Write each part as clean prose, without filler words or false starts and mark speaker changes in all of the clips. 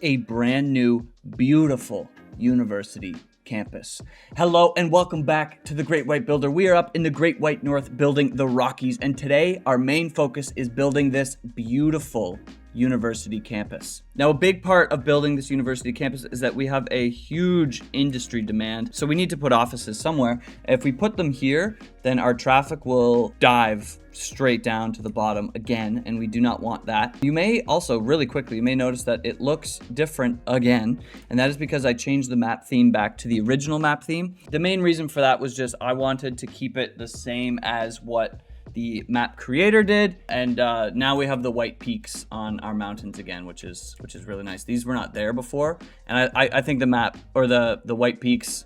Speaker 1: a brand new, beautiful university campus. Hello and welcome back to the Great White Builder. We are up in the Great White North building the Rockies, and today our main focus is building this beautiful university campus. Now, a big part of building this university campus is that we have a huge industry demand, so we need to put offices somewhere. If we put them here, then our traffic will dive straight down to the bottom again, and we do not want that. You may also, really quickly, you may notice that it looks different again, and that is because I changed the map theme back to the original map theme. The main reason for that was just I wanted to keep it the same as what the map creator did, and now we have the white peaks on our mountains again, which is really nice. These were not there before, and I think the map, or the white peaks,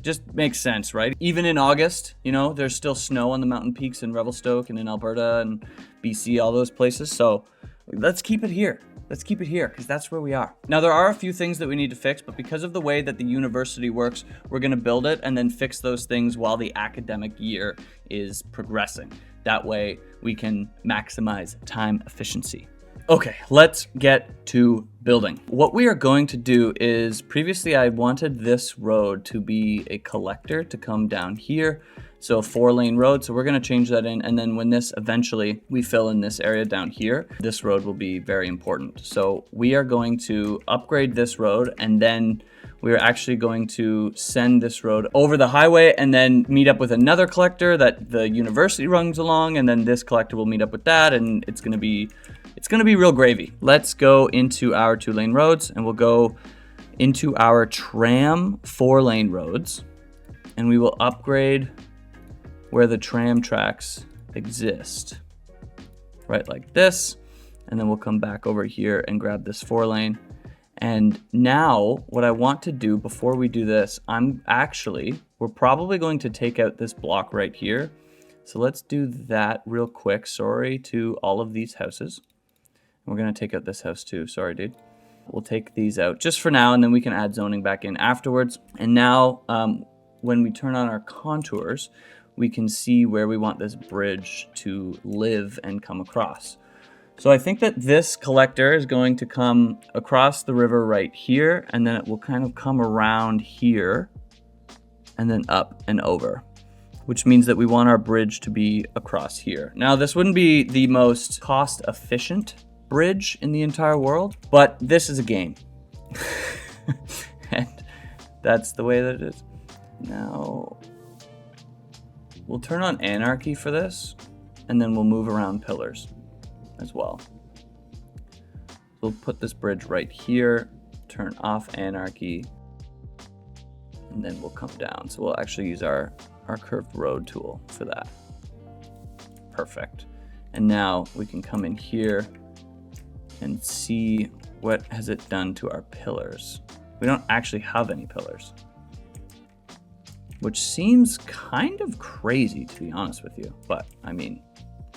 Speaker 1: just makes sense, right? Even in August, you know, there's still snow on the mountain peaks in Revelstoke and in Alberta and BC, all those places. So let's keep it here. Let's keep it here because that's where we are. Now, there are a few things that we need to fix, but because of the way that the university works, we're going to build it and then fix those things while the academic year is progressing. That way we can maximize time efficiency. Okay, let's get to building. What we are going to do is, previously I wanted this road to be a collector to come down here. So a 4-lane road, so we're gonna change that in, and then when this eventually we fill in this area down here, this road will be very important. So we are going to upgrade this road, and then we are actually going to send this road over the highway and then meet up with another collector that the university runs along, and then this collector will meet up with that, and it's gonna be real gravy. Let's go into our 2-lane roads, and we'll go into our tram 4-lane roads, and we will upgrade where the tram tracks exist, right like this, and then we'll come back over here and grab this 4-lane. And now what I want to do before we do this, we're probably going to take out this block right here. So let's do that real quick. Sorry to all of these houses. We're gonna take out this house too, sorry dude. We'll take these out just for now, and then we can add zoning back in afterwards. And now when we turn on our contours, we can see where we want this bridge to live and come across. So I think that this collector is going to come across the river right here, and then it will kind of come around here and then up and over, which means that we want our bridge to be across here. Now, this wouldn't be the most cost efficient bridge in the entire world, but this is a game. And that's the way that it is. Now, we'll turn on anarchy for this, and then we'll move around pillars as well. We'll put this bridge right here, turn off anarchy, and then we'll come down. So we'll actually use our curved road tool for that. Perfect. And now we can come in here and see what has it done to our pillars. We don't actually have any pillars, which seems kind of crazy, to be honest with you. But I mean,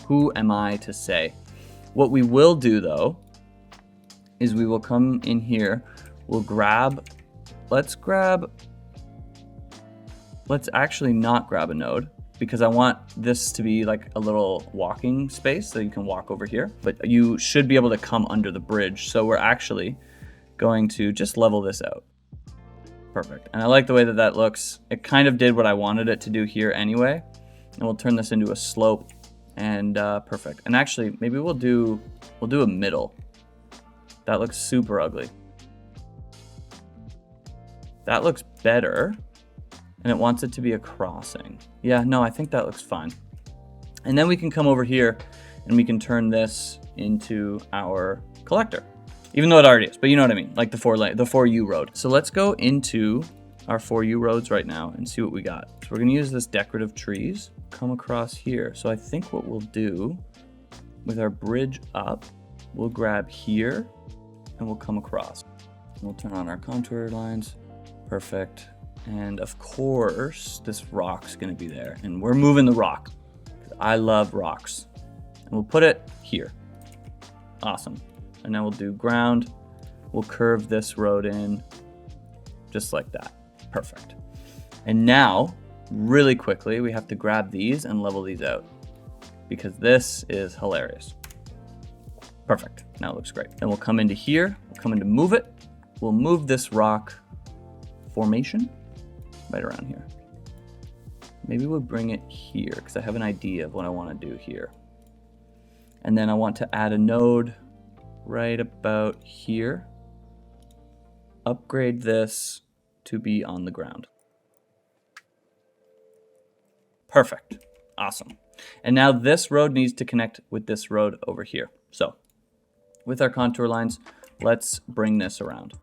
Speaker 1: who am I to say? What we will do though, is we will come in here, let's actually not grab a node, because I want this to be like a little walking space so you can walk over here, but you should be able to come under the bridge. So we're actually going to just level this out. Perfect. And I like the way that that looks. It kind of did what I wanted it to do here anyway. And we'll turn this into a slope, and perfect. And actually, maybe we'll do a middle. That looks super ugly. That looks better. And it wants it to be a crossing. Yeah, no, I think that looks fine. And then we can come over here and we can turn this into our collector. Even though it already is, but you know what I mean, like the 4U road. So let's go into our 4U roads right now and see what we got. So we're gonna use this decorative trees, come across here. So I think what we'll do with our bridge up, we'll grab here and we'll come across. We'll turn on our contour lines, perfect. And of course, this rock's gonna be there, and we're moving the rock. I love rocks. And we'll put it here. Awesome. And now we'll do ground. We'll curve this road in just like that. Perfect. And now, really quickly, we have to grab these and level these out, because this is hilarious. Perfect. Now it looks great. Then we'll come into here. We'll come into move it. We'll move this rock formation right around here. Maybe we'll bring it here because I have an idea of what I want to do here. And then I want to add a node right about here. Upgrade this to be on the ground. Perfect. Awesome. And now this road needs to connect with this road over here. So with our contour lines, let's bring this around.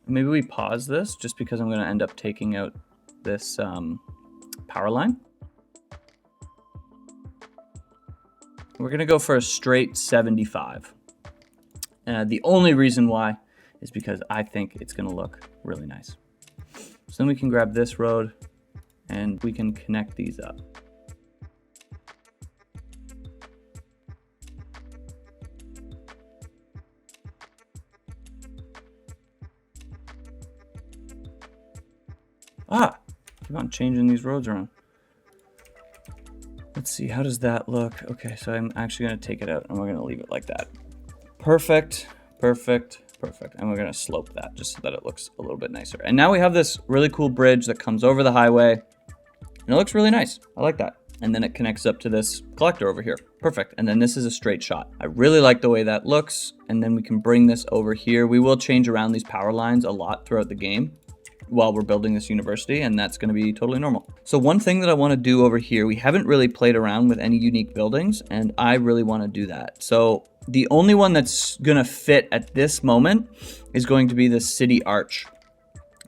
Speaker 1: Maybe we pause this just because I'm going to end up taking out this power line. We're going to go for a straight 75. The only reason why is because I think it's going to look really nice. So then we can grab this road and we can connect these up. Keep on changing these roads around. Let's see, how does that look? Okay, so I'm actually going to take it out and we're going to leave it like that. Perfect, perfect, perfect. And we're going to slope that just so that it looks a little bit nicer. And now we have this really cool bridge that comes over the highway. And it looks really nice. I like that. And then it connects up to this collector over here. Perfect. And then this is a straight shot. I really like the way that looks. And then we can bring this over here. We will change around these power lines a lot throughout the game while we're building this university, and that's going to be totally normal. So one thing that I want to do over here, we haven't really played around with any unique buildings, and I really want to do that. So the only one that's going to fit at this moment is going to be the city arch.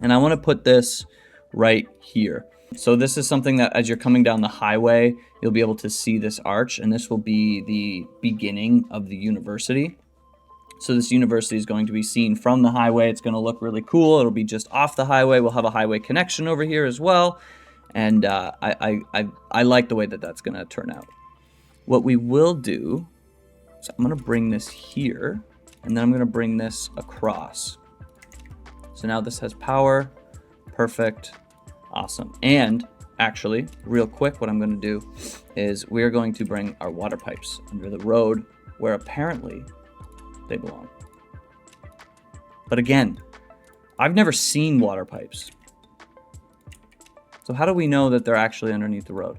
Speaker 1: And I want to put this right here. So this is something that as you're coming down the highway, you'll be able to see this arch, and this will be the beginning of the university. So this university is going to be seen from the highway. It's going to look really cool. It'll be just off the highway. We'll have a highway connection over here as well. And I like the way that that's going to turn out. What we will do, so I'm going to bring this here, and then I'm going to bring this across. So now this has power. Perfect. Awesome. And actually, real quick, what I'm going to do is we're going to bring our water pipes under the road where apparently they belong. But again, I've never seen water pipes. So how do we know that they're actually underneath the road?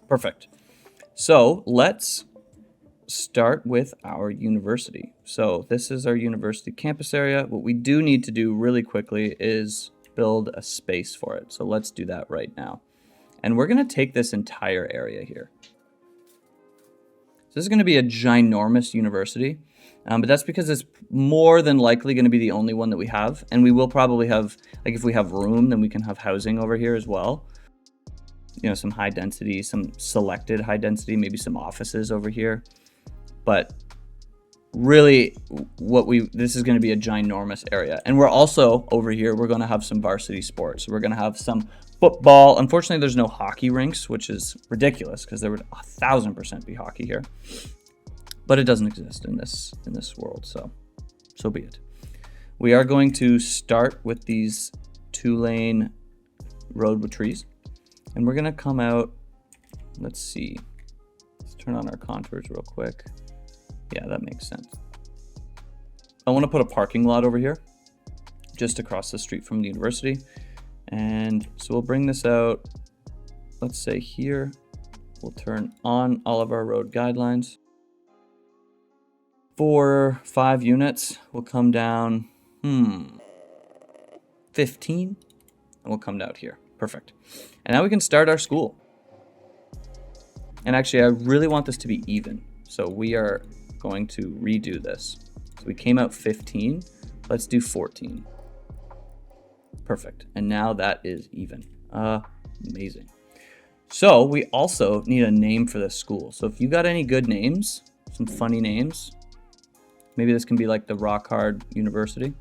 Speaker 1: Perfect. So let's start with our university. So this is our university campus area. What we do need to do really quickly is build a space for it. So let's do that right now. And we're going to take this entire area here. So this is going to be a ginormous university, but that's because it's more than likely going to be the only one that we have. And we will probably have, like if we have room, then we can have housing over here as well. You know, some high density, some selected high density, maybe some offices over here. But really this is going to be a ginormous area. And we're also over here, we're going to have some varsity sports. We're going to have some football. Unfortunately, there's no hockey rinks, which is ridiculous because there would 1000% be hockey here. But it doesn't exist in this world, so be it. We are going to start with these 2-lane road with trees. And we're going to come out, let's see. Let's turn on our contours real quick. Yeah, that makes sense. I want to put a parking lot over here, just across the street from the university. And so we'll bring this out, let's say here. We'll turn on all of our road guidelines. For 5 units, we'll come down, 15, and we'll come down here. Perfect. And now we can start our school. And actually, I really want this to be even. So we are going to redo this. So we came out 15. Let's do 14. Perfect. And now that is even. Amazing. So we also need a name for this school. So if you got any good names, some funny names, maybe this can be like the Rock Hard University.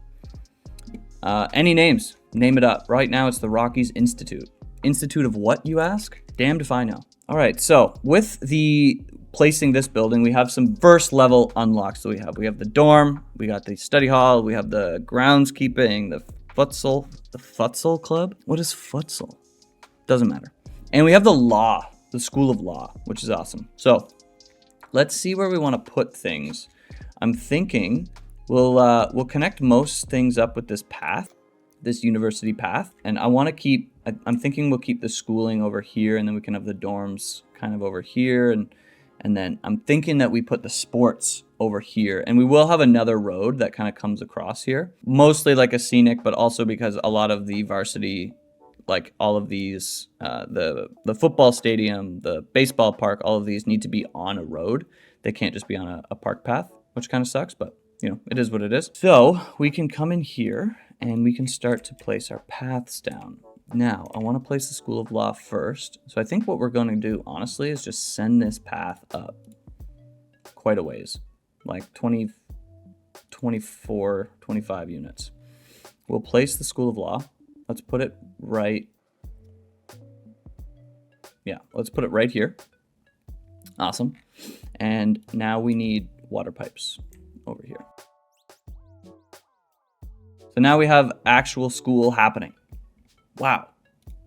Speaker 1: Any names, name it up. Right now it's the Rockies Institute. Institute of what, you ask? Damned if I know. All right, so with the placing this building, we have some first level unlocks that we have the dorm, we got the study hall, we have the groundskeeping, the futsal club. What is futsal? Doesn't matter. And we have the School of Law, which is awesome. So let's see where we want to put things. I'm thinking we'll connect most things up with this path, this university path. And I'm thinking we'll keep the schooling over here, and then we can have the dorms kind of over here. And then I'm thinking that we put the sports over here, and we will have another road that kind of comes across here, mostly like a scenic, but also because a lot of the varsity, like all of these, the football stadium, the baseball park, all of these need to be on a road. They can't just be on a park path, which kind of sucks, but you know, it is what it is. So we can come in here and we can start to place our paths down. Now, I want to place the School of Law first. So I think what we're going to do, honestly, is just send this path up quite a ways, like 20, 24, 25 units. We'll place the School of Law. Let's put it right. Yeah, let's put it right here. Awesome. And now we need water pipes over here. So now we have actual school happening. Wow,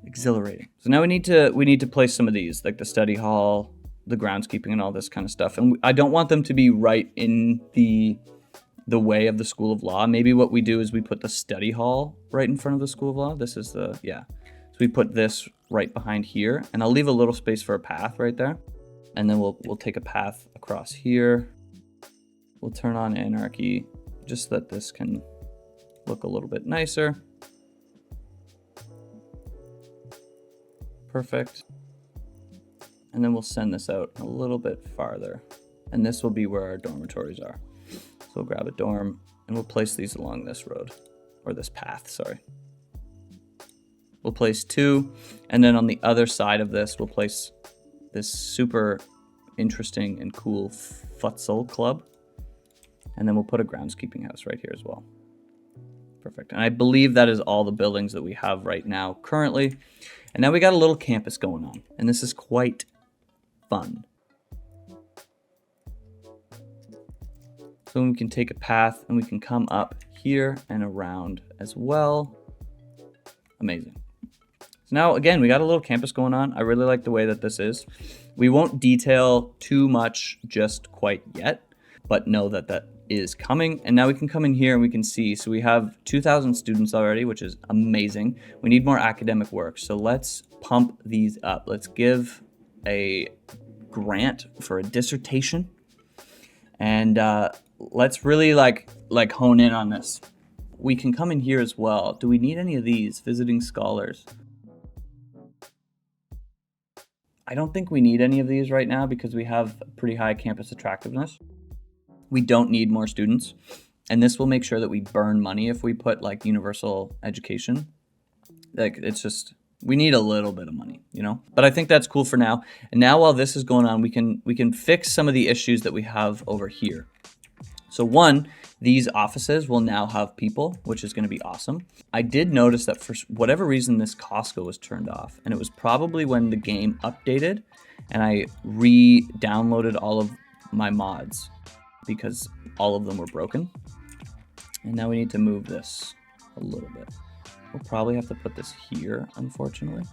Speaker 1: exhilarating. So now we need to place some of these, like the study hall, the groundskeeping, and all this kind of stuff. And I don't want them to be right in the way of the School of Law. Maybe what we do is we put the study hall right in front of the School of Law. This is So we put this right behind here, and I'll leave a little space for a path right there. And then we'll take a path across here. We'll turn on anarchy just so that this can look a little bit nicer. Perfect. And then we'll send this out a little bit farther. And this will be where our dormitories are. So we'll grab a dorm and we'll place these along this road, or this path, sorry. We'll place 2, and then on the other side of this, we'll place this super interesting and cool futsal club. And then we'll put a groundskeeping house right here as well. Perfect. And I believe that is all the buildings that we have right now currently. And now we got a little campus going on, and this is quite fun. So we can take a path and we can come up here and around as well. Amazing. So now, again, we got a little campus going on. I really like the way that this is. We won't detail too much just quite yet, but know that that is coming. And now we can come in here and we can see, so we have 2,000 students already, which is amazing. We need more academic work. So let's pump these up. Let's give a grant for a dissertation. And let's really like hone in on this. We can come in here as well. Do we need any of these visiting scholars? I don't think we need any of these right now because we have pretty high campus attractiveness. We don't need more students. And this will make sure that we burn money if we put like universal education. Like it's just, we need a little bit of money, you know? But I think that's cool for now. And now while this is going on, we can fix some of the issues that we have over here. So one, these offices will now have people, which is going to be awesome. I did notice that for whatever reason, this Costco was turned off. And it was probably when the game updated and I re-downloaded all of my mods because all of them were broken. And now we need to move this a little bit. We'll probably have to put this here, unfortunately.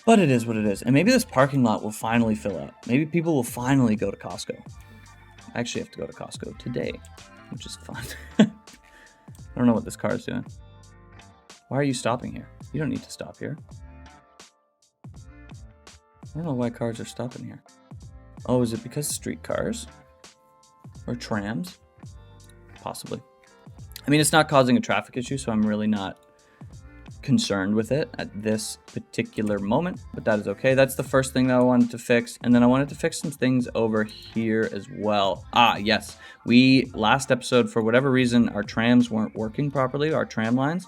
Speaker 1: But it is what it is. And maybe this parking lot will finally fill up. Maybe people will finally go to Costco. I actually have to go to Costco today, which is fun. I don't know what this car is doing. Why are you stopping here? You don't need to stop here. I don't know why cars are stopping here. Oh, is it because streetcars? Or trams? Possibly. I mean, it's not causing a traffic issue, so I'm really not concerned with it at this particular moment, but that is okay. That's the first thing that I wanted to fix. And then I wanted to fix some things over here as well. Yes. Last episode, for whatever reason, our trams weren't working properly, our tram lines.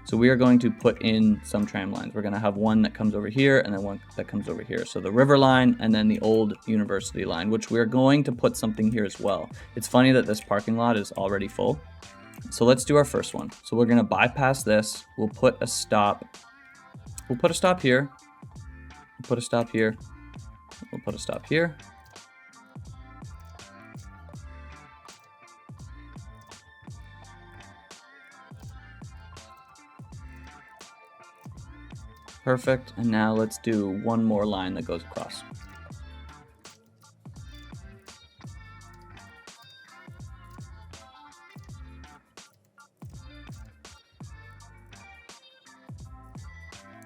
Speaker 1: So we are going to put in some tram lines. We're going to have one that comes over here and then one that comes over here. So the river line and then the old university line, which we're going to put something here as well. It's funny that this parking lot is already full. So let's do our first one. So we're going to bypass this. We'll put a stop. We'll put a stop here. We'll put a stop here. We'll put a stop here. Perfect. And now let's do one more line that goes across.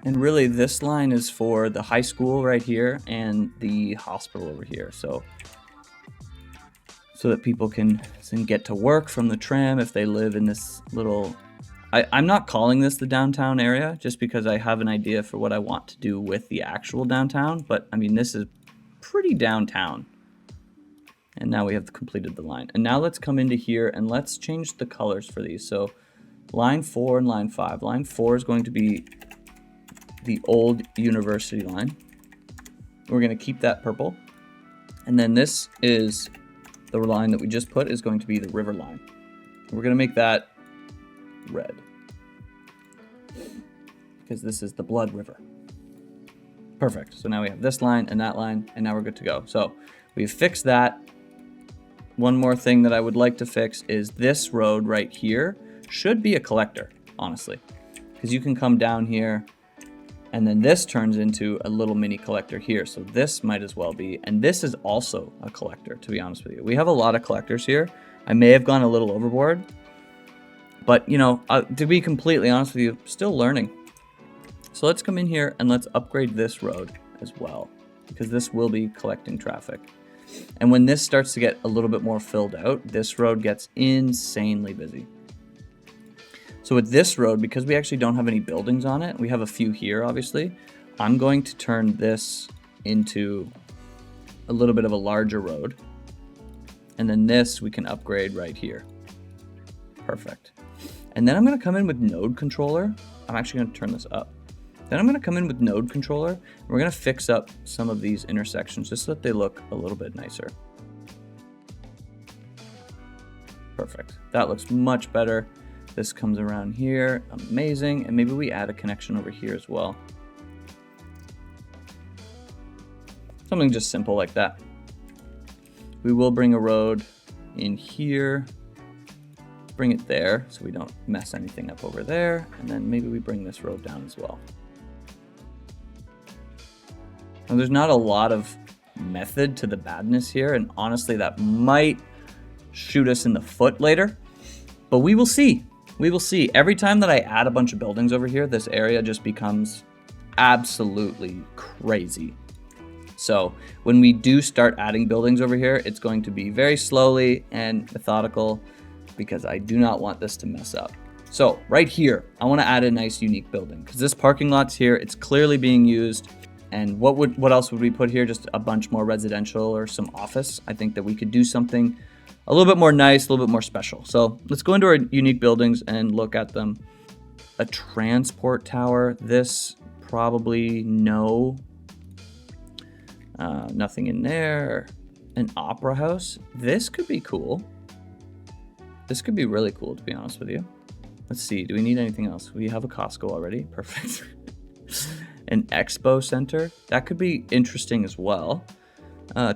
Speaker 1: And really this line is for the high school right here and the hospital over here. So that people can get to work from the tram if they live in this little... I'm not calling this the downtown area just because I have an idea for what I want to do with the actual downtown. But I mean, this is pretty downtown. And now we have completed the line. And now let's come into here and let's change the colors for these. So line 4 and line 5. Line 4 is going to be the old university line. We're going to keep that purple. And then this is the line that we just put is going to be the river line. We're going to make that red because this is the blood river. Perfect. So now we have this line and that line, and now we're good to go. So we've fixed that. One more thing that I would like to fix is this road right here should be a collector, honestly, because you can come down here and then this turns into a little mini collector here. So this might as well be, and this is also a collector, to be honest with you. We have a lot of collectors here. I may have gone a little overboard, but you know, to be completely honest with you, still learning. So let's come in here and let's upgrade this road as well, because this will be collecting traffic. And when this starts to get a little bit more filled out, this road gets insanely busy. So with this road, because we actually don't have any buildings on it, we have a few here, obviously, I'm going to turn this into a little bit of a larger road. And then this we can upgrade right here. Perfect. And then I'm going to come in with node controller. I'm actually going to turn this up. Then I'm going to come in with node controller. And we're going to fix up some of these intersections just so that they look a little bit nicer. Perfect. That looks much better. This comes around here. Amazing. And maybe we add a connection over here as well. Something just simple like that. We will bring a road in here. Bring it there so we don't mess anything up over there. And then maybe we bring this road down as well. Now, there's not a lot of method to the madness here. And honestly, that might shoot us in the foot later. But we will see. We will see. Every time that I add a bunch of buildings over here, this area just becomes absolutely crazy. So when we do start adding buildings over here, it's going to be very slowly and methodical because I do not want this to mess up. So right here, I want to add a nice unique building because this parking lot's here. It's clearly being used. And what else would we put here? Just a bunch more residential or some office. I think that we could do something a little bit more nice, a little bit more special. So let's go into our unique buildings and look at them. A transport tower. This probably no. Nothing in there. An opera house. This could be cool. This could be really cool, to be honest with you. Let's see. Do we need anything else? We have a Costco already. Perfect. An expo center. That could be interesting as well.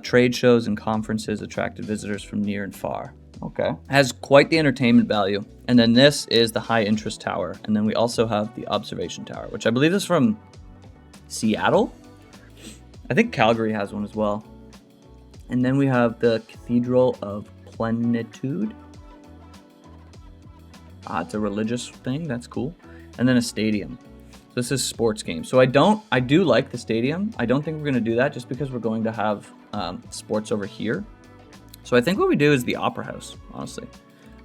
Speaker 1: Trade shows and conferences attracted visitors from near and far. Okay. Has quite the entertainment value. And then this is the high interest tower. And then we also have the observation tower, which I believe is from Seattle. I think Calgary has one as well. And then we have the Cathedral of Plenitude. It's a religious thing. That's cool. And then a stadium. This is sports games. So I do like the stadium. I don't think we're going to do that just because we're going to have sports over here. So I think what we do is the opera house, honestly.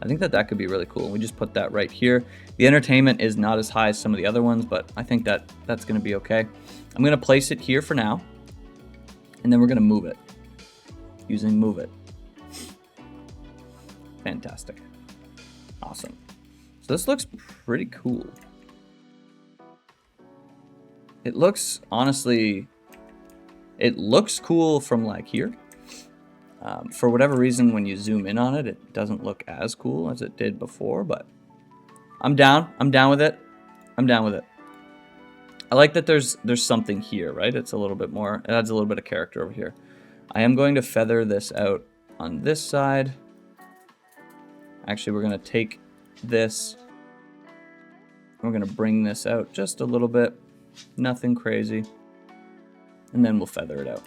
Speaker 1: I think that could be really cool. We just put that right here. The entertainment is not as high as some of the other ones, but I think that's going to be okay. I'm going to place it here for now. And then we're going to move it using move it. Fantastic. Awesome. So this looks pretty cool. It looks, honestly, it looks cool from like here. For whatever reason, when you zoom in on it, it doesn't look as cool as it did before, but I'm down. I'm down with it. I'm down with it. I like that there's something here, right? It's a little bit more, it adds a little bit of character over here. I am going to feather this out on this side. Actually, we're going to take this, we're going to bring this out just a little bit, nothing crazy, and then we'll feather it out.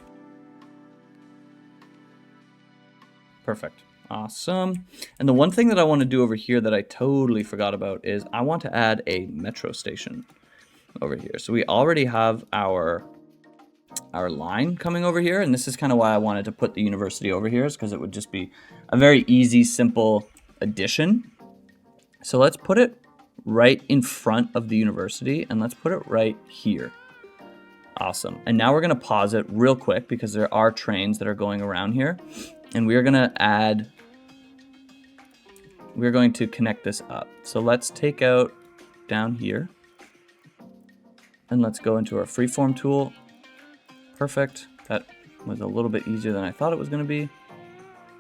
Speaker 1: Perfect. Awesome. And the one thing that I want to do over here that I totally forgot about is I want to add a metro station over here. So we already have our line coming over here, and this is kind of why I wanted to put the university over here, is because it would just be a very easy, simple addition. So let's put it right in front of the university, and let's put it right here. Awesome. And now we're going to pause it real quick because there are trains that are going around here, and we're going to connect this up. So let's take out down here, and let's go into our freeform tool. Perfect. That was a little bit easier than I thought it was going to be.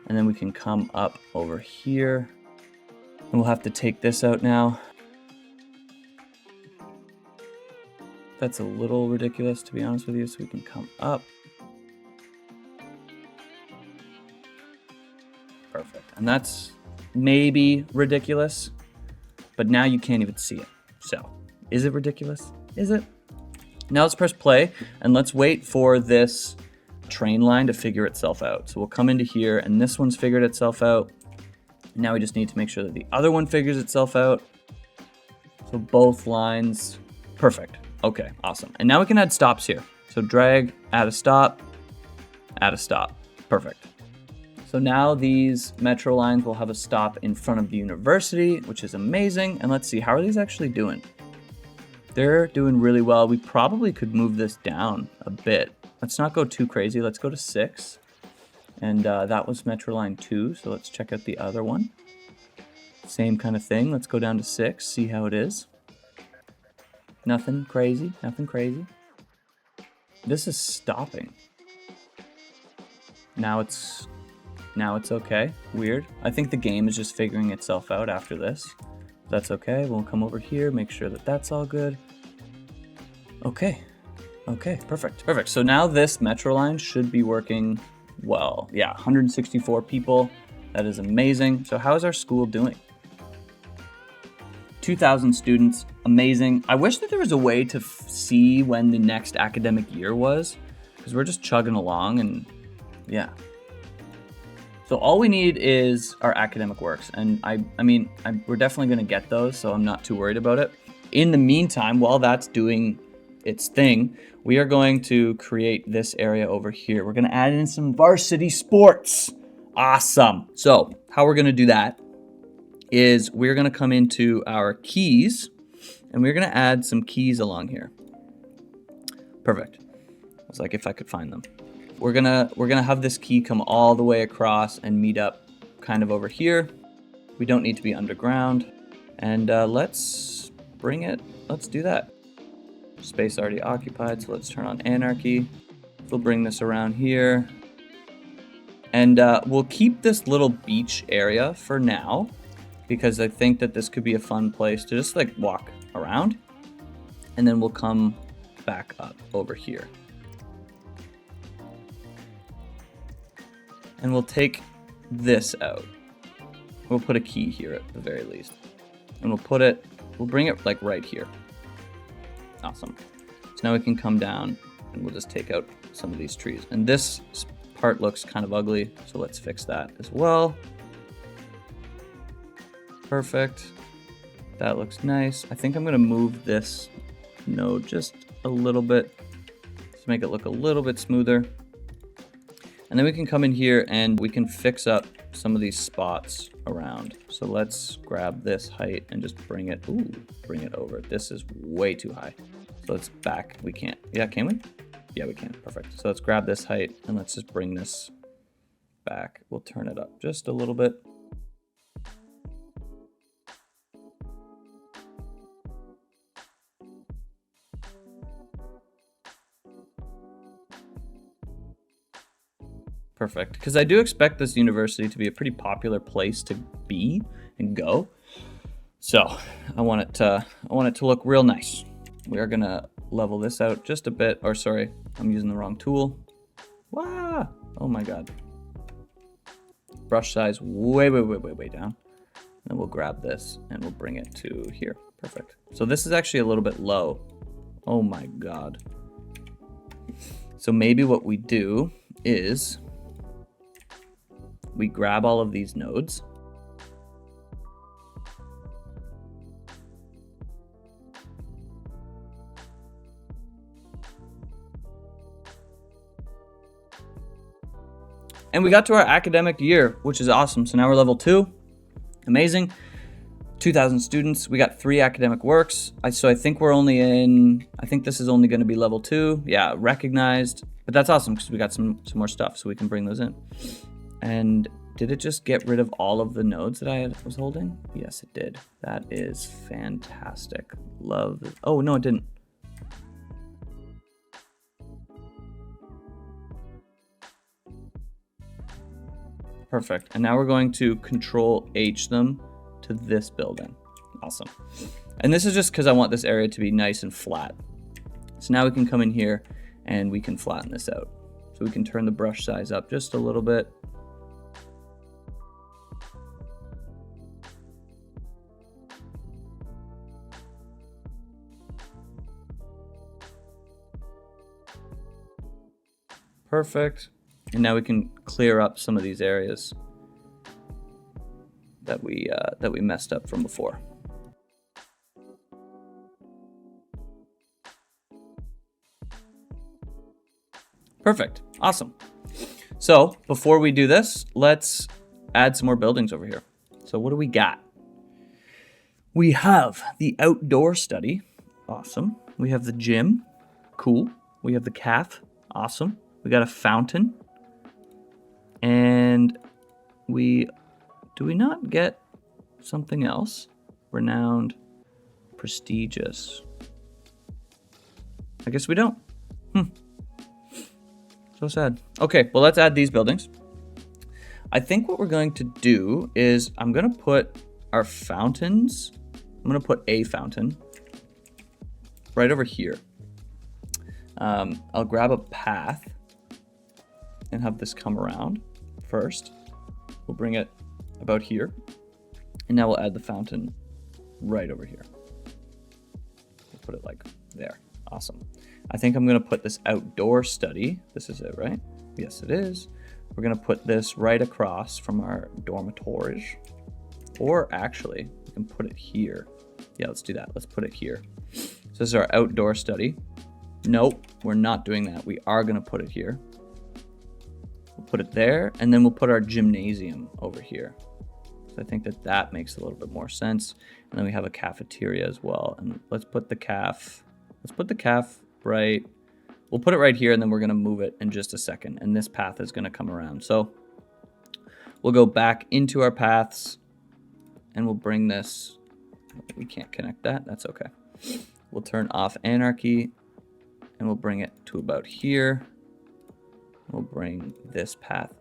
Speaker 1: And then we can come up over here, and we'll have to take this out now. That's a little ridiculous, to be honest with you, so we can come up. Perfect. And that's maybe ridiculous, but now you can't even see it. So, is it ridiculous? Is it? Now let's press play, and let's wait for this train line to figure itself out. So we'll come into here, and this one's figured itself out. Now we just need to make sure that the other one figures itself out. So both lines, perfect. Okay, awesome. And now we can add stops here. So drag, add a stop, perfect. So now these metro lines will have a stop in front of the university, which is amazing. And let's see, how are these actually doing? They're doing really well. We probably could move this down a bit. Let's not go too crazy. Let's go to 6. And that was Metro Line 2, so let's check out the other one. Same kind of thing. Let's go down to 6, see how it is. Nothing crazy, nothing crazy. This is stopping. Now it's okay. Weird. I think the game is just figuring itself out after this. That's okay. We'll come over here, make sure that that's all good. Okay, perfect. So now this metro line should be working well. Yeah, 164 people. That is amazing. So how is our school doing? 2,000 students, amazing. I wish that there was a way to see when the next academic year was, because we're just chugging along, and yeah. So all we need is our academic works, and we're definitely going to get those, so I'm not too worried about it. In the meantime, while that's doing its thing, we are going to create this area over here. We're going to add in some varsity sports. Awesome. So how we're going to do that is we're going to come into our keys, and we're going to add some keys along here. Perfect. It's like if I could find them. We're gonna have this key come all the way across and meet up kind of over here. We don't need to be underground. And let's bring it, let's do that. Space already occupied, so let's turn on anarchy. We'll bring this around here. And we'll keep this little beach area for now, because I think that this could be a fun place to just like walk around. And then we'll come back up over here. And we'll take this out. We'll put a key here at the very least. And we'll bring it like right here. Awesome. So now we can come down and we'll just take out some of these trees. And this part looks kind of ugly, so let's fix that as well. Perfect. That looks nice. I think I'm gonna move this node just a little bit to make it look a little bit smoother. And then we can come in here and we can fix up some of these spots around. So let's grab this height and just bring it over. This is way too high. So let's back, we can't. Yeah, can we? Yeah, we can, perfect. So let's grab this height and let's just bring this back. We'll turn it up just a little bit. Perfect, because I do expect this university to be a pretty popular place to be and go. So I want it to look real nice. We are gonna level this out just a bit. Or sorry, I'm using the wrong tool. Wow. Oh my God. Brush size way down. Then we'll grab this and we'll bring it to here. Perfect. So this is actually a little bit low. Oh my God. So maybe what we do is we grab all of these nodes. And we got to our academic year, which is awesome. So now we're level 2. Amazing. 2,000 students. We got 3 academic works. So I think we're only in, I think this is only going to be level 2. Yeah, recognized. But that's awesome because we got some more stuff, so we can bring those in. And did it just get rid of all of the nodes that I was holding? Yes, it did. That is fantastic. Love it. Oh, no, it didn't. Perfect. And now we're going to Control H them to this building. Awesome. And this is just because I want this area to be nice and flat. So now we can come in here and we can flatten this out. So we can turn the brush size up just a little bit. Perfect. And now we can clear up some of these areas that we messed up from before. Perfect. Awesome. So before we do this, let's add some more buildings over here. So what do we got? We have the outdoor study. Awesome. We have the gym. Cool. We have the caf. Awesome. We got a fountain. And do we not get something else? Renowned, prestigious. I guess we don't. So sad. Okay, well, let's add these buildings. I think what we're going to do is I'm going to put our fountains. I'm going to put a fountain right over here. I'll grab a path and have this come around first. We'll bring it about here. And now we'll add the fountain right over here. We'll put it like there. Awesome. I think I'm going to put this outdoor study. This is it, right? Yes, it is. We're going to put this right across from our dormitories. Or actually, we can put it here. Yeah, let's do that. Let's put it here. So this is our outdoor study. Nope, we're not doing that. We are going to put it here. We'll put it there, and then we'll put our gymnasium over here. So I think that makes a little bit more sense. And then we have a cafeteria as well. And let's put the caf. Let's put the caf right. We'll put it right here, and then we're going to move it in just a second. And this path is going to come around. So we'll go back into our paths, and we'll bring this. We can't connect that. That's okay. We'll turn off anarchy, and we'll bring it to about here. We'll bring this path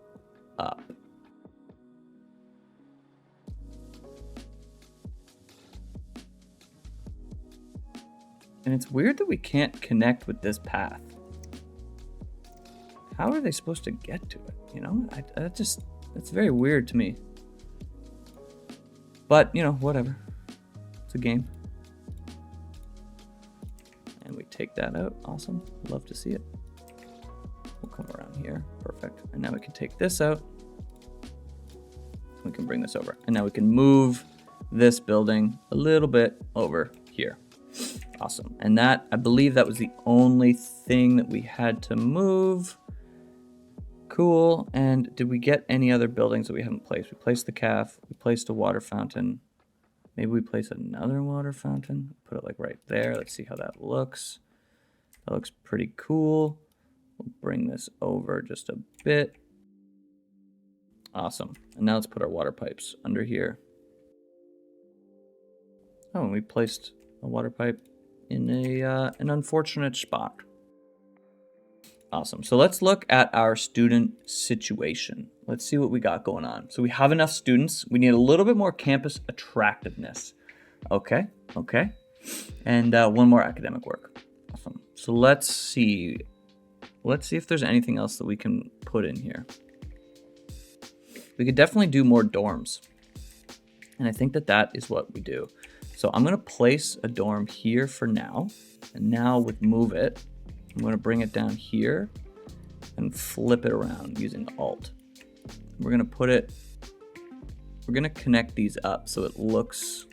Speaker 1: up. And it's weird that we can't connect with this path. How are they supposed to get to it? You know, that's very weird to me. But, you know, whatever. It's a game. And we take that out. Awesome. Love to see it. We'll come around here. Perfect. And now we can take this out. We can bring this over. And now we can move this building a little bit over here. Awesome. And that, I believe that was the only thing that we had to move. Cool. And did we get any other buildings that we haven't placed? We placed the caf. We placed a water fountain. Maybe we place another water fountain. Put it like right there. Let's see how that looks. That looks pretty cool. We'll bring this over just a bit. Awesome. And now let's put our water pipes under here. Oh, and we placed a water pipe in an unfortunate spot. Awesome. So let's look at our student situation. Let's see what we got going on. So we have enough students. We need a little bit more campus attractiveness. Okay. And one more academic work. Awesome. So let's see. Let's see if there's anything else that we can put in here. We could definitely do more dorms. And I think that that is what we do. So I'm going to place a dorm here for now. And now with move it, I'm going to bring it down here and flip it around using Alt. We're going to put it, we're going to connect these up so it looks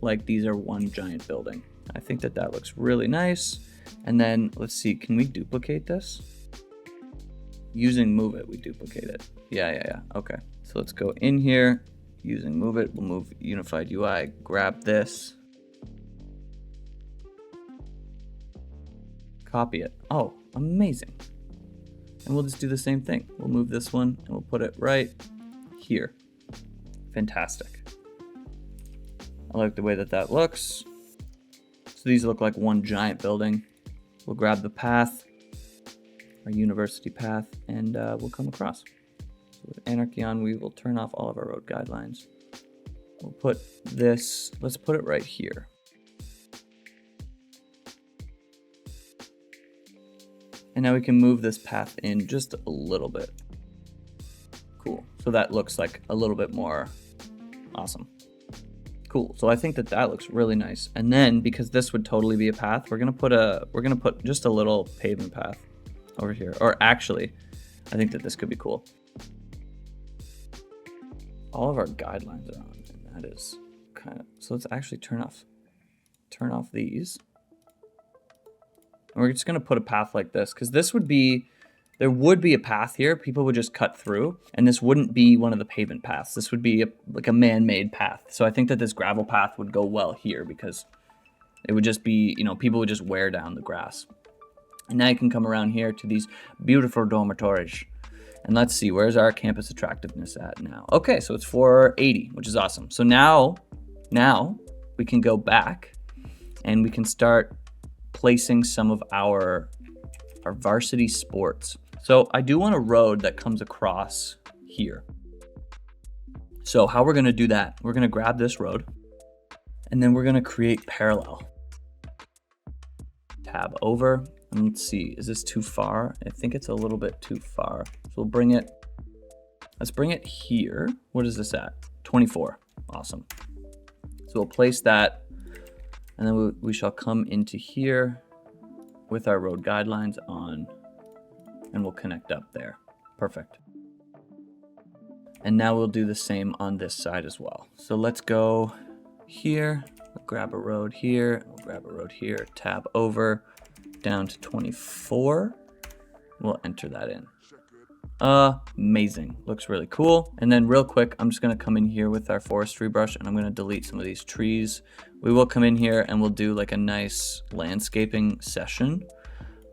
Speaker 1: like these are one giant building. I think that that looks really nice. And then let's see, can we duplicate this? Using move it, we duplicate it. Yeah. Okay. So let's go in here. Using move it, we'll move unified UI, grab this. Copy it. Oh, amazing. And we'll just do the same thing. We'll move this one and we'll put it right here. Fantastic. I like the way that that looks. So these look like one giant building. We'll grab the path, our university path, and we'll come across. So with Anarchy on, we will turn off all of our road guidelines. We'll put this, let's put it right here. And now we can move this path in just a little bit. Cool. So that looks like a little bit more awesome. Cool. So I think that that looks really nice. And then because this would totally be a path, we're gonna put just a little pavement path over here. Or actually, I think that this could be cool. All of our guidelines are on, and that is kind of, so let's actually turn off these. And we're just gonna put a path like this, because this would be, there would be a path here. People would just cut through, and this wouldn't be one of the pavement paths. This would be like a man-made path. So I think that this gravel path would go well here because it would just be, people would just wear down the grass. And now you can come around here to these beautiful dormitories. And let's see, where's our campus attractiveness at now? Okay, so it's 480, which is awesome. So now we can go back and we can start placing some of our varsity sports. So I do want a road that comes across here. So how we're gonna do that, we're gonna grab this road and then we're gonna create parallel. Tab over, and let's see, is this too far? I think it's a little bit too far. So we'll bring it, let's bring it here. What is this at? 24, awesome. So we'll place that and then we shall come into here with our road guidelines on, and we'll connect up there. Perfect. And now we'll do the same on this side as well. So let's go here, we'll grab a road here, we'll grab a road here, tab over, down to 24. We'll enter that in. Amazing, looks really cool. And then real quick, I'm just gonna come in here with our forestry brush and I'm gonna delete some of these trees. We will come in here and we'll do like a nice landscaping session.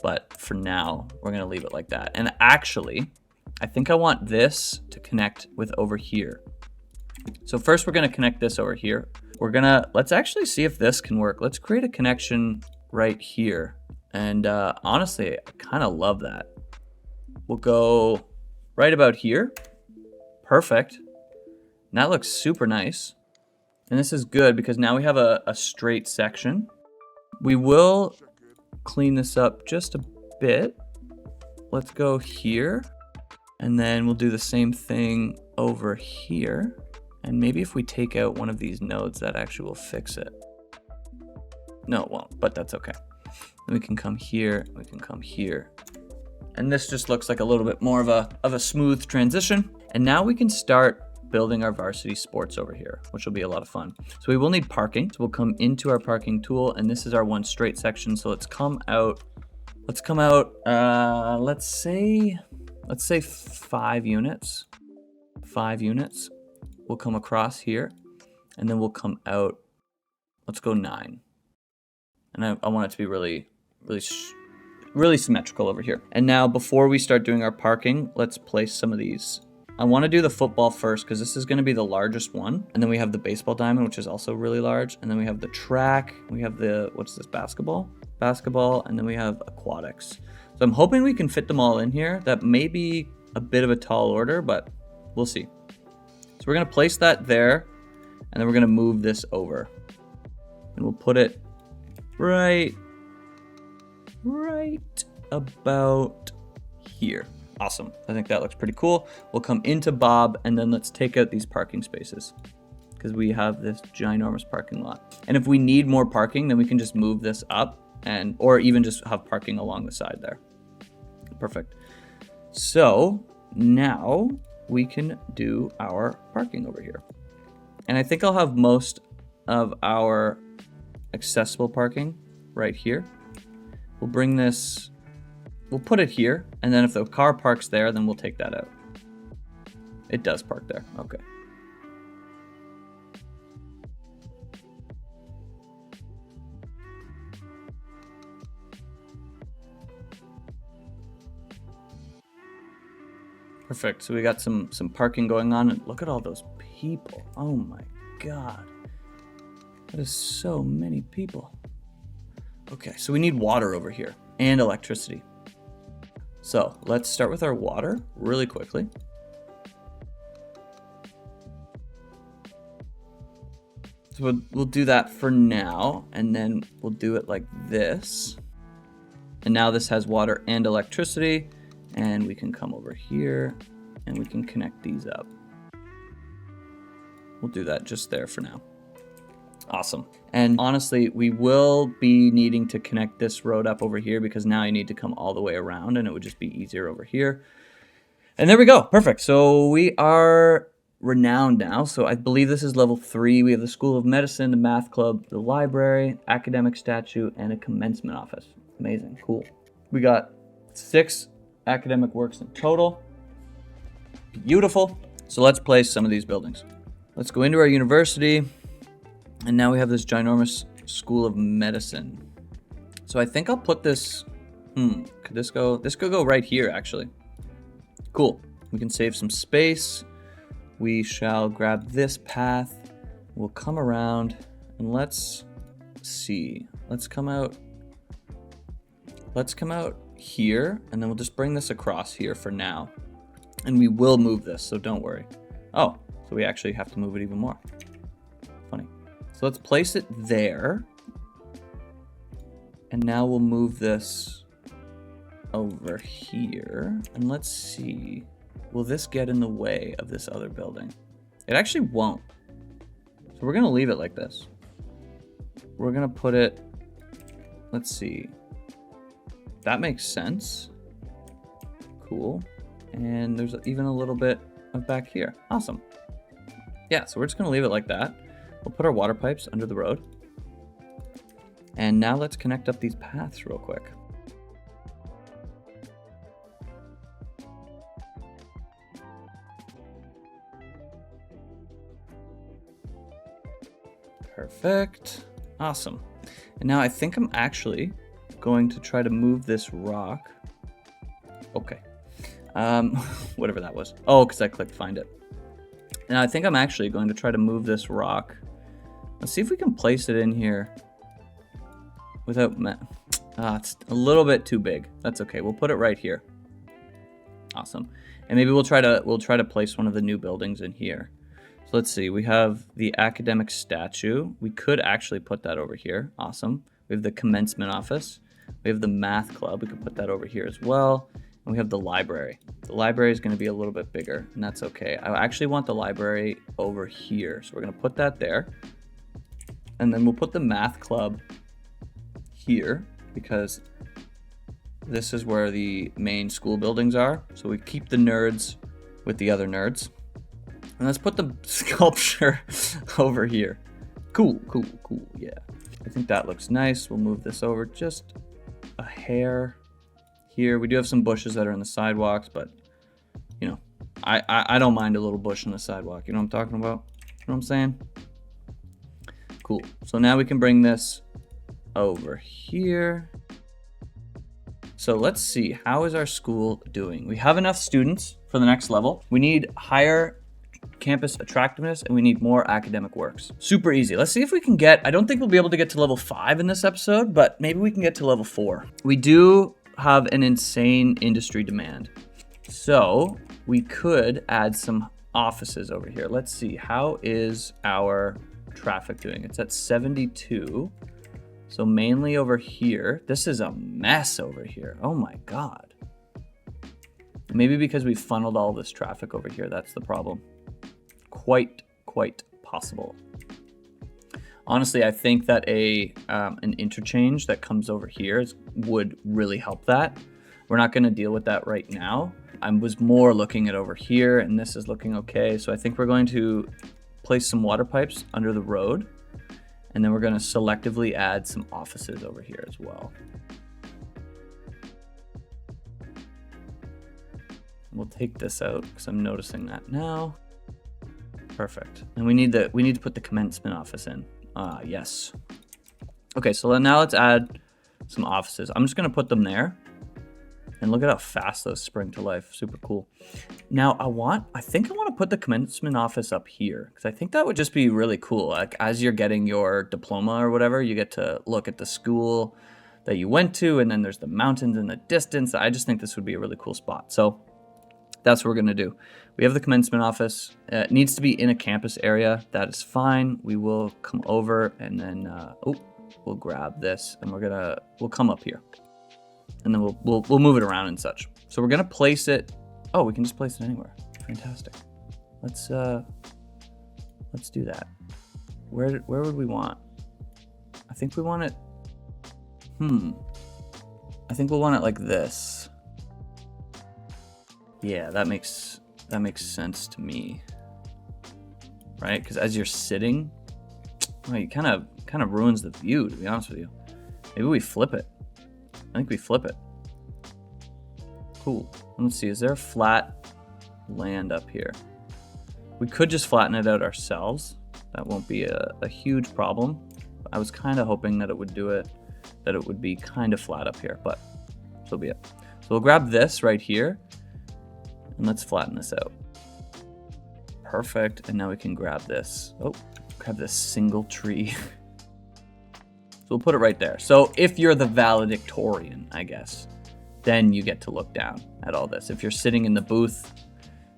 Speaker 1: But for now, we're gonna leave it like that. And actually, I think I want this to connect with over here. So first we're gonna connect this over here. Let's actually see if this can work. Let's create a connection right here. And honestly, I kind of love that. We'll go right about here. Perfect. And that looks super nice. And this is good because now we have a straight section. We will clean this up just a bit. Let's go here. And then we'll do the same thing over here. And maybe if we take out one of these nodes, that actually will fix it. No, it won't, but that's okay. Then we can come here, we can come here. And this just looks like a little bit more of a smooth transition. And now we can start building our varsity sports over here, which will be a lot of fun. So we will need parking. So we'll come into our parking tool, and this is our one straight section. So let's come out, let's say 5 units. 5 units. We'll come across here, and then we'll come out, let's go 9. And I want it to be really symmetrical over here. And now before we start doing our parking, let's place some of these. I want to do the football first because this is going to be the largest one. And then we have the baseball diamond, which is also really large. And then we have the track. We have the, what's this, basketball? Basketball, and then we have aquatics. So I'm hoping we can fit them all in here. That may be a bit of a tall order, but we'll see. So we're going to place that there, and then we're going to move this over. And we'll put it right right about here. Awesome. I think that looks pretty cool. We'll come into Bob, and then let's take out these parking spaces because we have this ginormous parking lot. And if we need more parking, then we can just move this up or even just have parking along the side there. Perfect. So now we can do our parking over here. And I think I'll have most of our accessible parking right here. We'll bring this, we'll put it here, and then if the car parks there, then we'll take that out. It does park there, okay. Perfect, so we got some parking going on, and look at all those people. Oh my God. That is so many people. Okay, so we need water over here and electricity. So let's start with our water really quickly. So we'll do that for now, and then we'll do it like this. And now this has water and electricity, and we can come over here and we can connect these up. We'll do that just there for now. Awesome. And honestly, we will be needing to connect this road up over here because now you need to come all the way around, and it would just be easier over here. And there we go. Perfect. So we are renowned now. So I believe this is level 3. We have the School of Medicine, the Math Club, the library, academic statue, and a commencement office. Amazing. Cool. We got 6 academic works in total. Beautiful. So let's place some of these buildings. Let's go into our university. And now we have this ginormous School of Medicine. So I think I'll put this, could this could go right here actually. Cool, we can save some space. We shall grab this path. We'll come around and let's see. Let's come out here, and then we'll just bring this across here for now. And we will move this, so don't worry. Oh, so we actually have to move it even more. Funny. So let's place it there. And now we'll move this over here. And let's see, will this get in the way of this other building? It actually won't. So we're gonna leave it like this. We're gonna put it, let's see. That makes sense. Cool. And there's even a little bit of back here. Awesome. Yeah, so we're just gonna leave it like that. We'll put our water pipes under the road. And now let's connect up these paths real quick. Perfect. Awesome. And now I think I'm actually going to try to move this rock. Okay. Whatever that was. Oh, because I clicked find it. And I think I'm actually going to try to move this rock. Let's see if we can place it in here without... it's a little bit too big. That's okay. We'll put it right here. Awesome. And maybe we'll try to place one of the new buildings in here. So let's see. We have the academic statue. We could actually put that over here. Awesome. We have the commencement office. We have the math club. We could put that over here as well. And we have the library. The library is going to be a little bit bigger, and that's okay. I actually want the library over here. So we're going to put that there. And then we'll put the math club here because this is where the main school buildings are. So we keep the nerds with the other nerds. And let's put the sculpture over here. Cool, cool, cool, yeah. I think that looks nice. We'll move this over just a hair here. We do have some bushes that are in the sidewalks, but you know, I don't mind a little bush in the sidewalk. You know what I'm talking about? You know what I'm saying? Cool. So now we can bring this over here. So let's see, how is our school doing? We have enough students for the next level. We need higher campus attractiveness, and we need more academic works. Super easy. Let's see if we can get, I don't think we'll be able to get to level 5 in this episode, but maybe we can get to level 4. We do have an insane industry demand. So we could add some offices over here. Let's see, how is our traffic doing? It's at 72. So mainly over here. This is a mess over here. Oh my God. Maybe because we funneled all this traffic over here, that's the problem. Quite possible. Honestly, I think that an interchange that comes over here would really help that. We're not going to deal with that right now. I was more looking at over here, and this is looking okay. So I think we're going to place some water pipes under the road, and then we're going to selectively add some offices over here as well. We'll take this out because I'm noticing that now. Perfect. And we need to put the commencement office in. Yes. Okay, so now let's add some offices. I'm just gonna put them there. And look at how fast those spring to life. Super cool. Now I think I want to put the commencement office up here because I think that would just be really cool. Like as you're getting your diploma or whatever, you get to look at the school that you went to, and then there's the mountains in the distance. I just think this would be a really cool spot. So that's what we're gonna do. We have the commencement office. It needs to be in a campus area. That is fine. We will come over and then we'll grab this and we'll come up here. And then we'll move it around and such. So we're gonna place it. Oh, we can just place it anywhere. Fantastic. Let's do that. Where would we want? I think we want it. I think we'll want it like this. Yeah, that makes sense to me. Right? Because as you're sitting, well, it kind of ruins the view, to be honest with you. Maybe we flip it. I think we flip it. Cool. Let's see, is there a flat land up here? We could just flatten it out ourselves. That won't be a huge problem. I was kind of hoping that it would be kind of flat up here, but so be it. So we'll grab this right here and let's flatten this out. Perfect. And now we can grab this. Oh, grab this single tree. So we'll put it right there. So if you're the valedictorian, I guess, then you get to look down at all this. If you're sitting in the booth,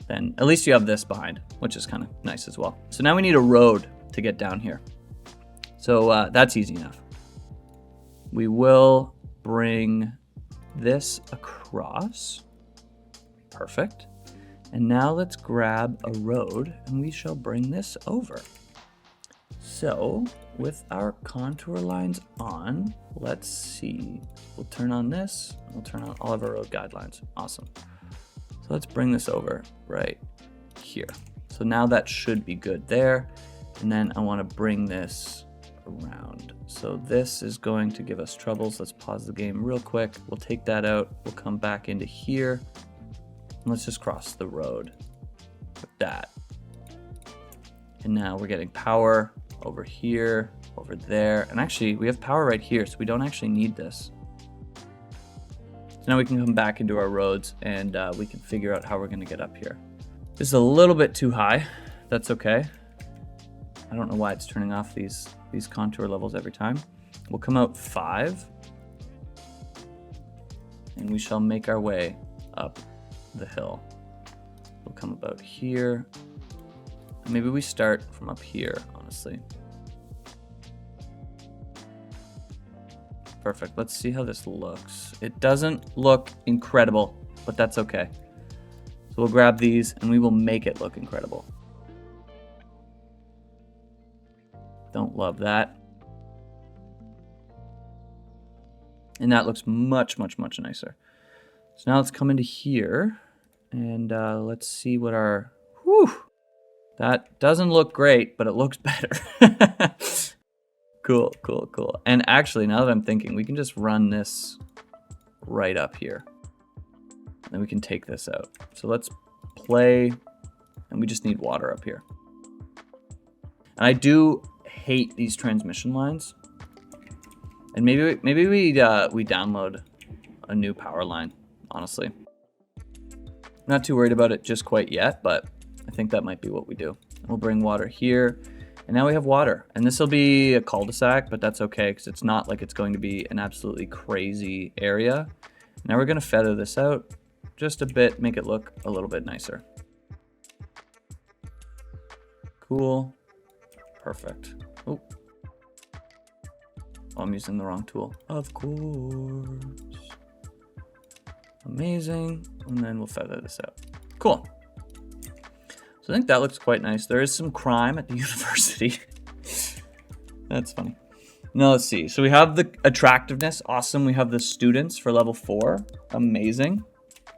Speaker 1: then at least you have this behind, which is kind of nice as well. So now we need a road to get down here. So that's easy enough. We will bring this across. Perfect. And now let's grab a road and we shall bring this over. So with our contour lines on, let's see. We'll turn on this. We'll turn on all of our road guidelines. Awesome. So let's bring this over right here. So now that should be good there. And then I want to bring this around. So this is going to give us troubles. Let's pause the game real quick. We'll take that out. We'll come back into here. And let's just cross the road with that. And now we're getting power over here, over there. And actually we have power right here, so we don't actually need this. So now we can come back into our roads and we can figure out how we're gonna get up here. This is a little bit too high. That's okay. I don't know why it's turning off these contour levels every time. We'll come out 5 and we shall make our way up the hill. We'll come about here. Maybe we start from up here, honestly. Perfect. Let's see how this looks. It doesn't look incredible, but that's okay. So we'll grab these and we will make it look incredible. Don't love that. And that looks much, much, much nicer. So now let's come into here and let's see what our, that doesn't look great, but it looks better. Cool, cool, cool. And actually, now that I'm thinking, we can just run this right up here. And then we can take this out. So let's play, and we just need water up here. And I do hate these transmission lines. And maybe we download a new power line, honestly. Not too worried about it just quite yet, but I think that might be what we do. We'll bring water here. And now we have water. And this will be a cul-de-sac, but that's okay because it's not like it's going to be an absolutely crazy area. Now we're going to feather this out just a bit, make it look a little bit nicer. Cool. Perfect. Oh. Oh, I'm using the wrong tool. Of course. Amazing. And then we'll feather this out. Cool. So I think that looks quite nice. There is some crime at the university. That's funny. Now let's see. So we have the attractiveness. Awesome. We have the students for level 4. Amazing.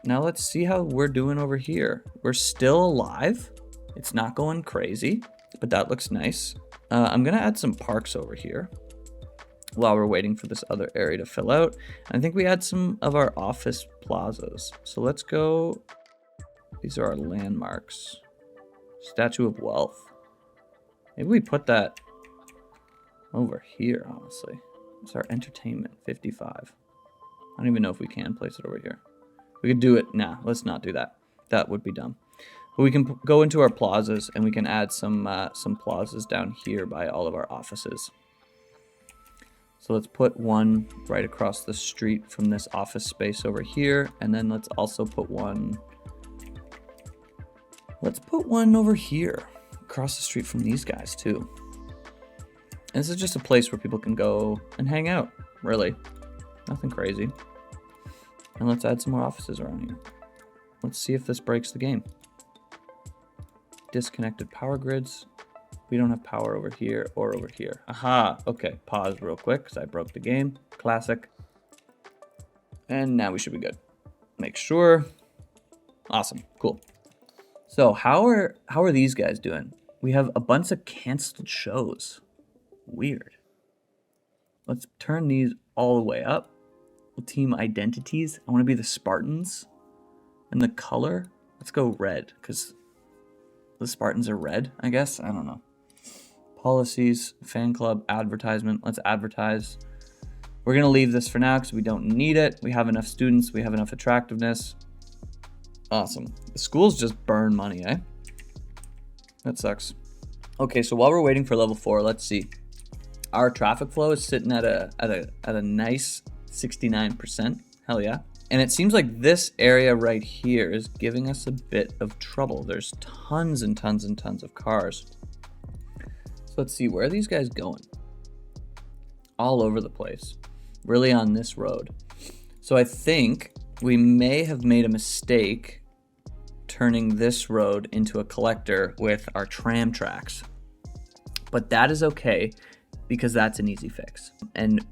Speaker 1: Now let's see how we're doing over here. We're still alive. It's not going crazy, but that looks nice. I'm going to add some parks over here while we're waiting for this other area to fill out. I think we add some of our office plazas. So let's go. These are our landmarks. Statue of Wealth. Maybe we put that over here, honestly. It's our entertainment, 55. I don't even know if we can place it over here. We could do it. Nah, let's not do that. That would be dumb. But we can go into our plazas and we can add some plazas down here by all of our offices. So let's put one right across the street from this office space over here. And then let's also put one. Let's put one over here across the street from these guys too. And this is just a place where people can go and hang out, really. Nothing crazy. And let's add some more offices around here. Let's see if this breaks the game. Disconnected power grids. We don't have power over here or over here. Aha, okay, pause real quick because I broke the game. Classic. And now we should be good. Make sure. Awesome, cool. So how are these guys doing? We have a bunch of canceled shows. Weird. Let's turn these all the way up. Team identities. I want to be the Spartans. And the color, let's go red because the Spartans are red, I guess. I don't know. Policies, fan club, advertisement. Let's advertise. We're going to leave this for now because we don't need it. We have enough students. We have enough attractiveness. Awesome. The schools just burn money, eh? That sucks. Okay, so while we're waiting for level 4, let's see. Our traffic flow is sitting at a nice 69%. Hell yeah. And it seems like this area right here is giving us a bit of trouble. There's tons and tons and tons of cars. So let's see, where are these guys going? All over the place. Really on this road. So I think we may have made a mistake turning this road into a collector with our tram tracks. But that is okay because that's an easy fix. And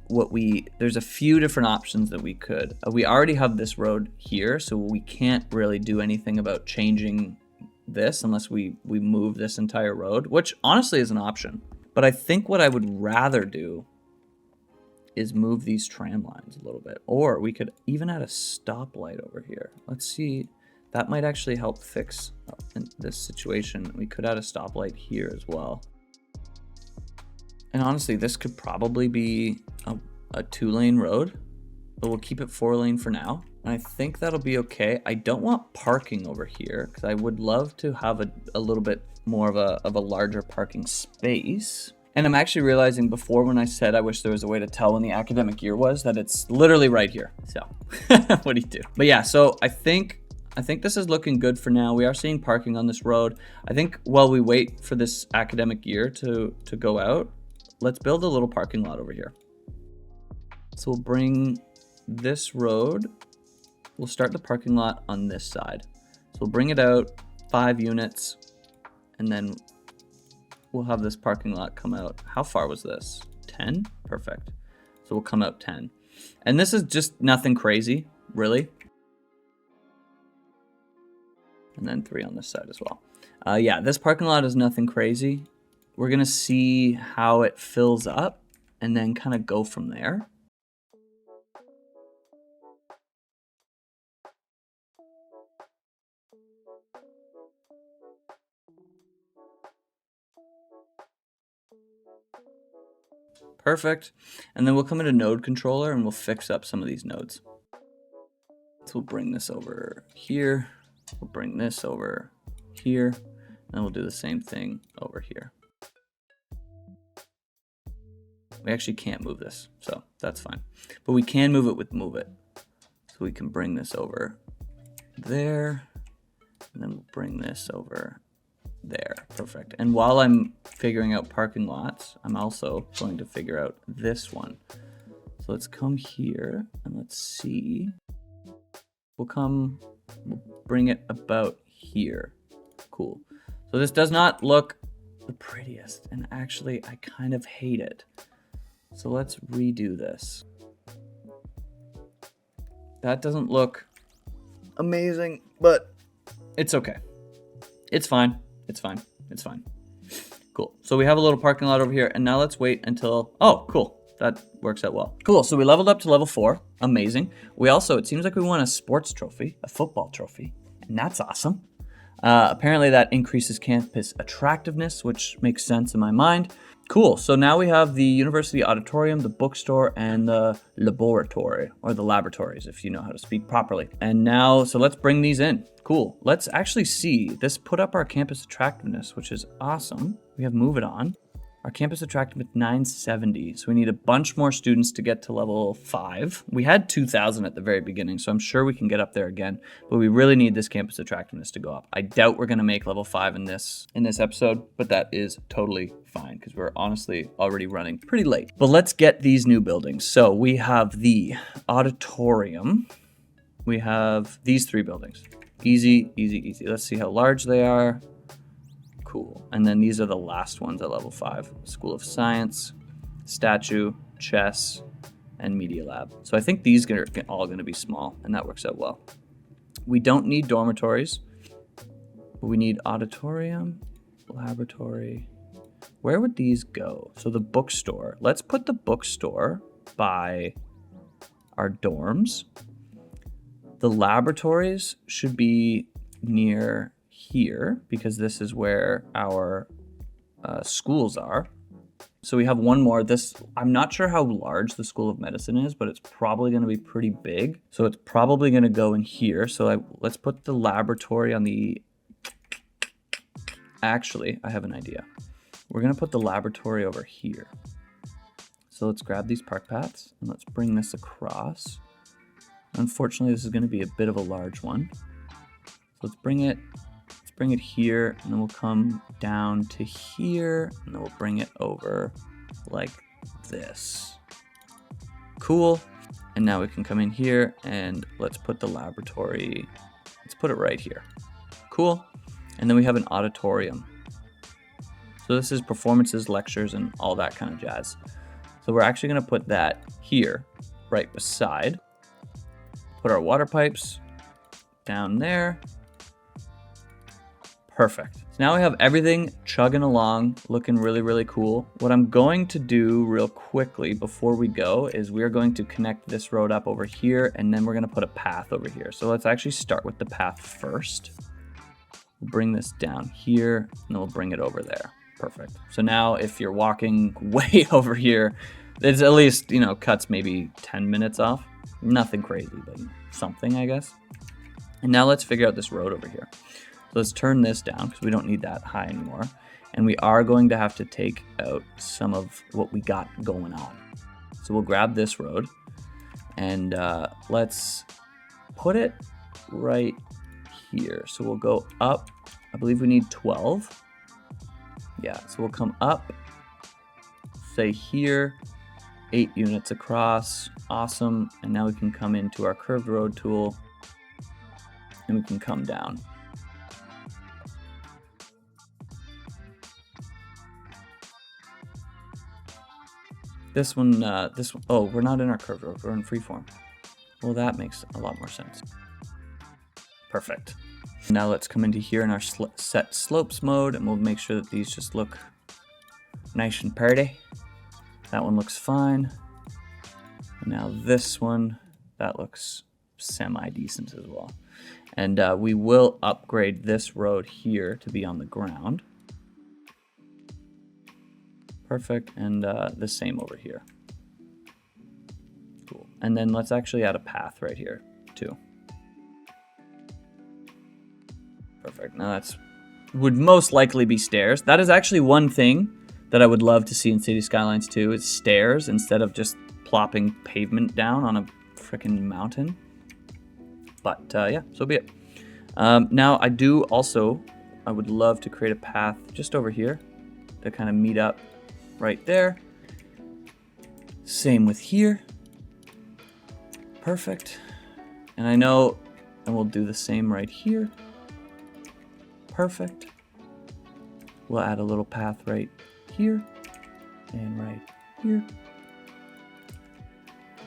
Speaker 1: there's a few different options that we could. We already have this road here, so we can't really do anything about changing this unless we move this entire road, which honestly is an option. But I think what I would rather do is move these tram lines a little bit. Or we could even add a stoplight over here. Let's see. That might actually help fix this situation. We could add a stoplight here as well. And honestly, this could probably be a 2-lane road, but we'll keep it 4-lane for now. And I think that'll be okay. I don't want parking over here because I would love to have a little bit more of a larger parking space. And I'm actually realizing before when I said I wish there was a way to tell when the academic year was that it's literally right here. So what do you do? But yeah, so I think this is looking good for now. We are seeing parking on this road. I think while we wait for this academic year to go out, let's build a little parking lot over here. So we'll bring this road. We'll start the parking lot on this side. So we'll bring it out 5 units and then we'll have this parking lot come out. How far was this? 10? Perfect. So we'll come out 10. And this is just nothing crazy, really. And then 3 on this side as well. Yeah, this parking lot is nothing crazy. We're going to see how it fills up and then kind of go from there. Perfect. And then we'll come into node controller and we'll fix up some of these nodes. So we'll bring this over here. We'll bring this over here. And we'll do the same thing over here. We actually can't move this, so that's fine. But we can move it with move it. So we can bring this over there. And then we'll bring this over there. Perfect. And while I'm figuring out parking lots, I'm also going to figure out this one. So let's come here and let's see. We'll bring it about here. Cool. So this does not look the prettiest, and actually I kind of hate it. So let's redo this. That doesn't look amazing, but it's okay. It's fine. It's fine. It's fine. Cool. So we have a little parking lot over here, and now let's wait until, oh, cool. That works out well. Cool, so we leveled up to level 4. Amazing. We also, it seems like we won a sports trophy, a football trophy, and that's awesome. Apparently that increases campus attractiveness, which makes sense in my mind. Cool, so now we have the university auditorium, the bookstore, and the laboratory, or the laboratories, if you know how to speak properly. And now, so let's bring these in. Cool, let's actually see. This put up our campus attractiveness, which is awesome. We have Move It On. Our campus attractiveness 970, so we need a bunch more students to get to level 5. We had 2,000 at the very beginning, so I'm sure we can get up there again, but we really need this campus attractiveness to go up. I doubt we're gonna make level 5 in this episode, but that is totally fine, because we're honestly already running pretty late. But let's get these new buildings. So we have the auditorium. We have these 3 buildings. Easy, easy, easy. Let's see how large they are. Cool. And then these are the last ones at level 5. School of Science, Statue, Chess, and Media Lab. So I think these are all going to be small, and that works out well. We don't need dormitories, but we need auditorium, laboratory. Where would these go? So the bookstore. Let's put the bookstore by our dorms. The laboratories should be near here, because this is where our schools are. So we have one more. I'm not sure how large the School of Medicine is, but it's probably going to be pretty big. So it's probably going to go in here. So let's put the laboratory on the... Actually, I have an idea. We're going to put the laboratory over here. So let's grab these park paths and let's bring this across. Unfortunately, this is going to be a bit of a large one. So let's bring it here, and then we'll come down to here, and then we'll bring it over like this. Cool. And now we can come in here, and let's put the laboratory, let's put it right here. Cool. And then we have an auditorium. So this is performances, lectures, and all that kind of jazz. So we're actually going to put that here, right beside. Put our water pipes down there. Perfect. So now we have everything chugging along, looking really, really cool. What I'm going to do real quickly before we go is we're going to connect this road up over here, and then we're going to put a path over here. So let's actually start with the path first. We'll bring this down here, and then we'll bring it over there. Perfect. So now if you're walking way over here, it's at least, cuts maybe 10 minutes off. Nothing crazy, but something, I guess. And now let's figure out this road over here. So let's turn this down because we don't need that high anymore. And we are going to have to take out some of what we got going on. So we'll grab this road and let's put it right here. So we'll go up. I believe we need 12. Yeah, so we'll come up, say here, 8 units across. Awesome. And now we can come into our curved road tool and we can come down. This one, oh, we're not in our curved road, we're in freeform. Well, that makes a lot more sense. Perfect. Now let's come into here in our set slopes mode, and we'll make sure that these just look nice and pretty. That one looks fine. And now this one, that looks semi-decent as well. And we will upgrade this road here to be on the ground. Perfect, and the same over here. Cool. And then let's actually add a path right here too. Perfect. Now would most likely be stairs. That is actually one thing that I would love to see in Cities Skylines 2 is stairs instead of just plopping pavement down on a freaking mountain. But yeah, so be it. Now I do also I would love to create a path just over here to kind of meet up right there. Same with here. Perfect. And I know, and we'll do the same right here. Perfect. We'll add a little path right here and right here.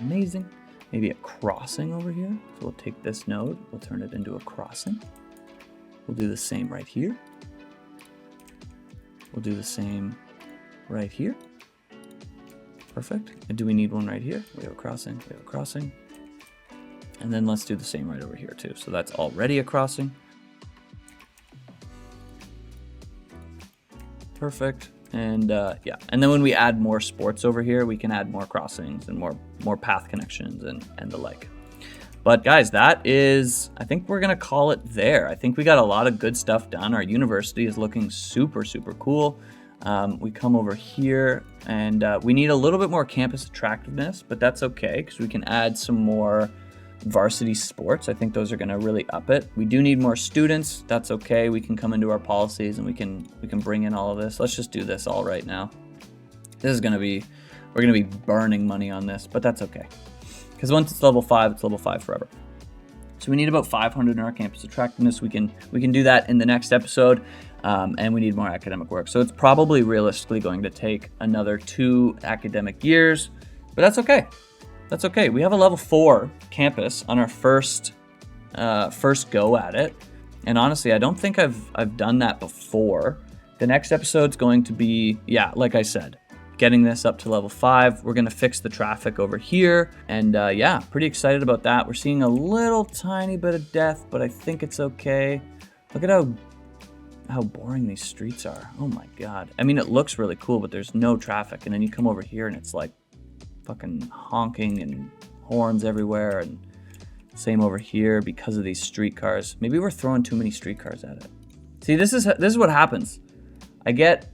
Speaker 1: Amazing. Maybe a crossing over here. So we'll take this node, we'll turn it into a crossing. We'll do the same right here. We'll do the same right here. Perfect. And do we need one right here? We have a crossing, we have a crossing. And then let's do the same right over here too. So that's already a crossing. Perfect. And yeah, and then when we add more sports over here, we can add more crossings and more path connections and the like. But guys, that is, I think we're gonna call it there. I think we got a lot of good stuff done. Our university is looking super, super cool. We come over here and we need a little bit more campus attractiveness, but that's okay because we can add some more varsity sports. I think those are gonna really up it. We do need more students. That's okay. We can come into our policies and we can bring in all of this. Let's just do this all right now. This is gonna be, we're gonna be burning money on this, but that's okay. Because once it's level 5, it's level 5 forever. So we need about 500 in our campus attractiveness. We can do that in the next episode, and we need more academic work. So it's probably realistically going to take another 2 academic years, but that's okay. That's okay. We have a level 4 campus on our first go at it, and honestly, I don't think I've done that before. The next episode's going to be, yeah, like I said, getting this up to level 5. We're gonna fix the traffic over here, and yeah, pretty excited about that. We're seeing a little tiny bit of death, but I think it's okay. Look at how boring these streets are. Oh my god. I mean, it looks really cool, but there's no traffic, and then you come over here and it's like fucking honking and horns everywhere, and same over here because of these streetcars. Maybe we're throwing too many streetcars at it. See, this is what happens. I get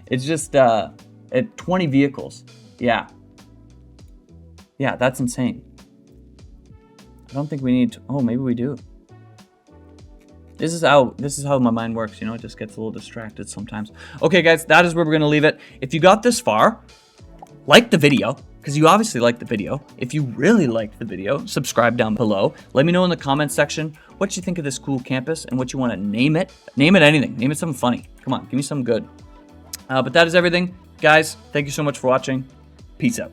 Speaker 1: it's just at 20 vehicles. Yeah, that's insane. I don't think we need to, oh, maybe we do. This is how my mind works, you know, it just gets a little distracted sometimes. Okay guys, that is where we're gonna leave it. If you got this far, like the video, because you obviously liked the video. If you really liked the video, subscribe down below. Let me know in the comments section what you think of this cool campus and what you want to name it. Name it anything. Name it something funny. Come on, give me something good. But that is everything. Guys, thank you so much for watching. Peace out.